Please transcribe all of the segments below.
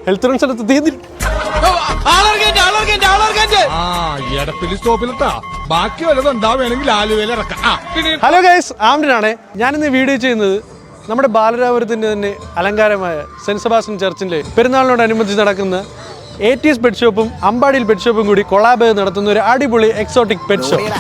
Health insurance തീർന്നില്ല. Hello guys, ആംഡനാണ്. ഞാനിന്ന് വീഡിയോ ചെയ്യുന്നത് നമ്മുടെ ബാലരാപുരത്തിൻ്റെ തന്നെ അലങ്കാരമായ സെൻറ്റ് സെബാസ്റ്റ്യൻ ചർച്ചിൻ്റെ പെരുന്നാളിനോടനുബന്ധിച്ച് നടക്കുന്ന ATS പെറ്റ് ഷോപ്പും അമ്പാടിയിൽ പെറ്റ് ഷോപ്പും കൂടി കൊളാബ് നടത്തുന്ന ഒരു അടിപൊളി എക്സോട്ടിക് പെറ്റ് ഷോപ്പ്.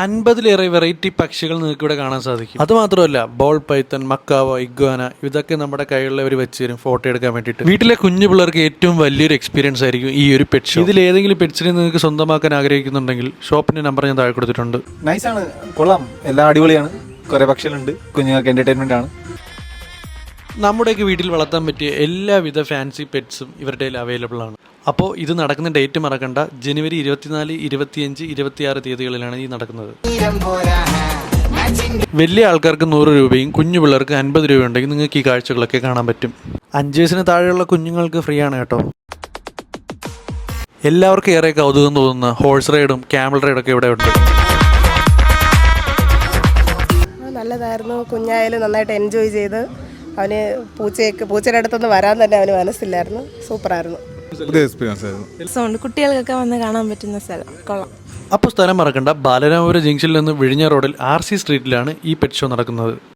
50-ലേറെ വെറൈറ്റി പക്ഷികൾ നിങ്ങൾക്ക് ഇവിടെ കാണാൻ സാധിക്കും. അതുമാത്രമല്ല, ബോൾ പൈത്തൺ, മക്കാവോ, ഇഗ്വാന ഇതൊക്കെ നമ്മുടെ കൈകളിലവർ വെച്ച് തരും ഫോട്ടോ എടുക്കാൻ വേണ്ടിയിട്ട്. വീട്ടിലെ കുഞ്ഞു പിള്ളേർക്ക് ഏറ്റവും വലിയൊരു എക്സ്പീരിയൻസ് ആയിരിക്കും ഈ ഒരു പെറ്റ് ഷോ. ഇതിൽ ഏതെങ്കിലും പെറ്റ്സിനെ നിങ്ങൾക്ക് സ്വന്തമാക്കാൻ ആഗ്രഹിക്കുന്നുണ്ടെങ്കിൽ ഷോപ്പിന്റെ നമ്പർ ഞാൻ താഴെ കൊടുത്തിട്ടുണ്ട്. നൈസാണ്, കൊള്ളാം, എല്ലാം അടിപൊളിയാണ്. കുറെ പക്ഷികളുണ്ട്, കുഞ്ഞുങ്ങൾക്ക് എന്റർടൈൻമെന്റ് ആണ്. നമ്മുടെയൊക്കെ വീട്ടിൽ വളർത്താൻ പറ്റിയ എല്ലാവിധ ഫാൻസി പെറ്റ്സും ഇവരുടെ കയ്യിൽ അവൈലബിൾ ആണ്. അപ്പോൾ ഇത് നടക്കുന്ന ഡേറ്റ് മറക്കണ്ട. ജനുവരി 24, 25, 26 തീയതികളിലാണ് ഈ നടക്കുന്നത്. വലിയ ആൾക്കാർക്ക് 100 രൂപയും കുഞ്ഞു പിള്ളേർക്ക് 50 രൂപ ഉണ്ടെങ്കിൽ നിങ്ങൾക്ക് ഈ കാഴ്ചകളൊക്കെ കാണാൻ പറ്റും. 5 വയസ്സിന് താഴെയുള്ള കുഞ്ഞുങ്ങൾക്ക് ഫ്രീ ആണ് കേട്ടോ. എല്ലാവർക്കും ഏറെ കൗതുകം തോന്നുന്ന ഹോഴ്സ് റൈഡും ക്യാമൽ റൈഡൊക്കെ ഇവിടെ ഉണ്ട്. നല്ലതായിരുന്നു. കുഞ്ഞായാലും നന്നായിട്ട് എൻജോയ് ചെയ്ത്. അവന് പൂച്ചയുടെ അടുത്തൊന്ന് വരാൻ തന്നെ അവന് മനസ്സില്ലായിരുന്നു. സൂപ്പറായിരുന്നു. കുട്ടികൾക്കൊക്കെ വന്ന് കാണാൻ പറ്റുന്ന സ്ഥലം, കൊള്ളാം. അപ്പോൾ സ്ഥലം മറക്കണ്ട, ബാലരാമപുരം ജംഗ്ഷനിൽ നിന്ന് വിഴിഞ്ഞ റോഡിൽ RC സ്ട്രീറ്റിലാണ് ഈ പെറ്റ് ഷോ നടക്കുന്നത്.